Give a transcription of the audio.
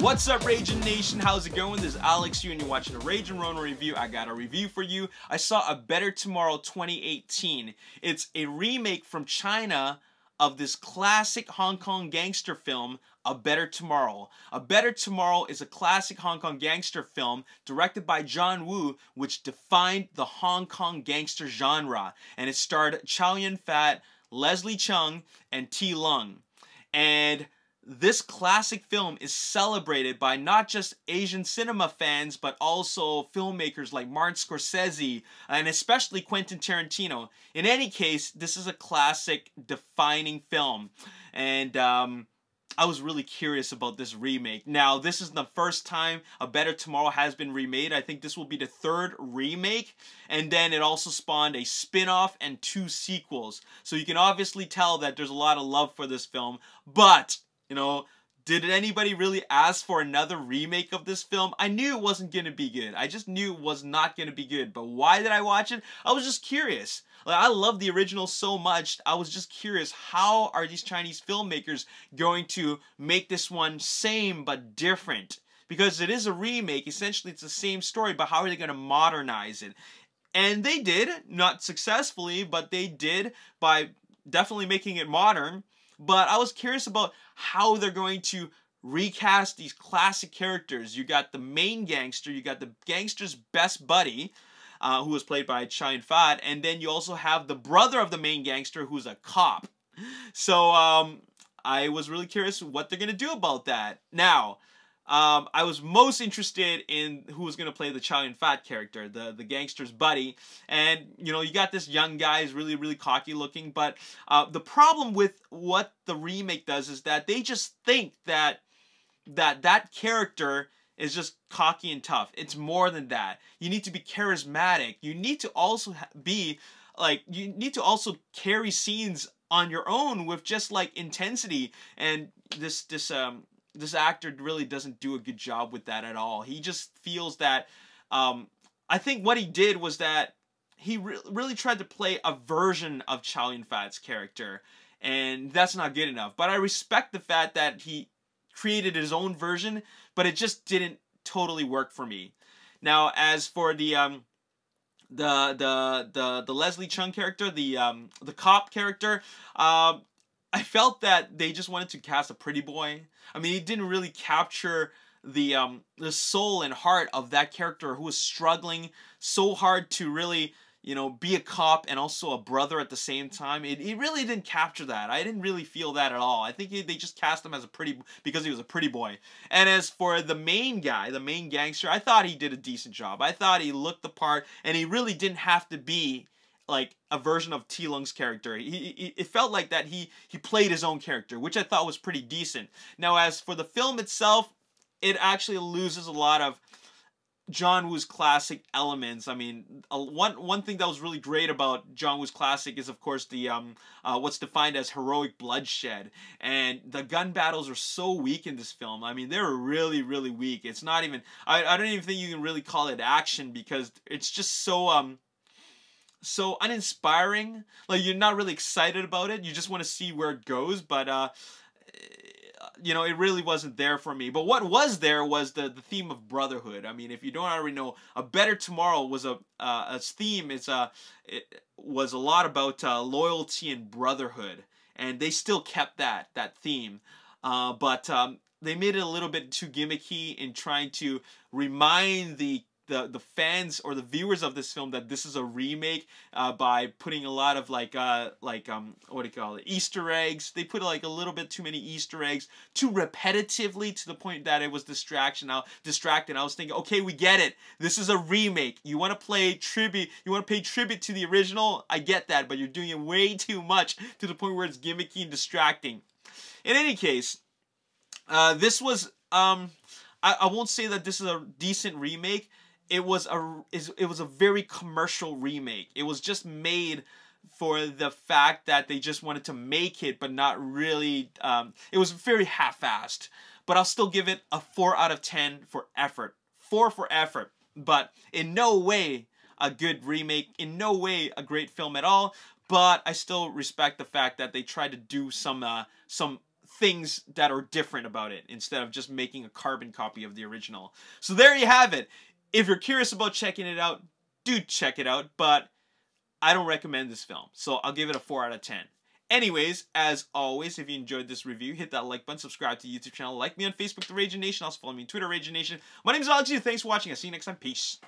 What's up, Ragin Nation? How's it going? This is Alex here, and you're watching a Ragin Ronin review. I got a review for you. I saw A Better Tomorrow 2018. It's a remake from China of this classic Hong Kong gangster film, A Better Tomorrow. A Better Tomorrow is a classic Hong Kong gangster film directed by John Woo, which defined the Hong Kong gangster genre. And it starred Chow Yun-fat, Leslie Cheung, and T. Lung. And this classic film is celebrated by not just Asian cinema fans, but also filmmakers like Martin Scorsese and especially Quentin Tarantino. In any case, this is a classic defining film. And I was really curious about this remake. Now, this is the first time A Better Tomorrow has been remade. I think this will be the third remake. And then it also spawned a spin-off and 2 sequels. So you can obviously tell that there's a lot of love for this film. But, you know, did anybody really ask for another remake of this film? I knew it wasn't going to be good. I just knew it was not going to be good. But why did I watch it? I was just curious. Like, I love the original so much. I was just curious, how are these Chinese filmmakers going to make this one same but different? Because it is a remake. Essentially, it's the same story, but how are they going to modernize it? And they did, not successfully, but they did by definitely making it modern. But I was curious about how they're going to recast these classic characters. You got the main gangster, you got the gangster's best buddy, who was played by Chow Yun-fat, and then you also have the brother of the main gangster, who's a cop. So I was really curious what they're going to do about that. Now, I was most interested in who was going to play the Chow Yun-fat character, the gangster's buddy. And, you know, you got this young guy who's really, really cocky looking. But the problem with what the remake does is that they just think that that character is just cocky and tough. It's more than that. You need to be charismatic. You need to also be, like, you need to also carry scenes on your own with just, like, intensity. And this actor really doesn't do a good job with that at all. He just feels that, I think what he did was that he really tried to play a version of Chow Yun-fat's character, and that's not good enough. But I respect the fact that he created his own version, but it just didn't totally work for me. Now, as for the Leslie Cheung character, the cop character, I felt that they just wanted to cast a pretty boy. I mean, he didn't really capture the soul and heart of that character who was struggling so hard to really, you know, be a cop and also a brother at the same time. It really didn't capture that. I didn't really feel that at all. I think they just cast him as a pretty, because he was a pretty boy. And as for the main guy, the main gangster, I thought he did a decent job. I thought he looked the part, and he really didn't have to be like a version of T. Lung's character. It felt like that he played his own character, which I thought was pretty decent. Now, as for the film itself, it actually loses a lot of John Woo's classic elements. I mean, one thing that was really great about John Woo's classic is, of course, the what's defined as heroic bloodshed. And the gun battles are so weak in this film. I mean, they were really, really weak. It's not even, I don't even think you can really call it action, because it's just so so uninspiring. Like, you're not really excited about it. You just want to see where it goes. But you know, it really wasn't there for me. But what was there was the theme of brotherhood. I mean, if you don't already know, A Better Tomorrow was a theme. It was a lot about loyalty and brotherhood, and they still kept that theme. But they made it a little bit too gimmicky in trying to remind the fans or the viewers of this film that this is a remake by putting a lot of what do you call it, Easter eggs. They put like a little bit too many Easter eggs, too repetitively, to the point that it was distracting. I was thinking, okay, we get it. This is a remake. You want to play tribute. You want to pay tribute to the original. I get that, but you're doing it way too much to the point where it's gimmicky and distracting. In any case, this was I won't say that this is a decent remake. It was a very commercial remake. It was just made for the fact that they just wanted to make it, but not really. It was very half-assed. But I'll still give it a 4 out of 10 for effort. 4 for effort. But in no way a good remake. In no way a great film at all. But I still respect the fact that they tried to do some things that are different about it instead of just making a carbon copy of the original. So there you have it. If you're curious about checking it out, do check it out, but I don't recommend this film, so I'll give it a 4 out of 10. Anyways, as always, if you enjoyed this review, hit that like button, subscribe to the YouTube channel, like me on Facebook, The Ragin Nation, also follow me on Twitter, Ragin Nation. My name is Alex, thanks for watching, I'll see you next time, peace.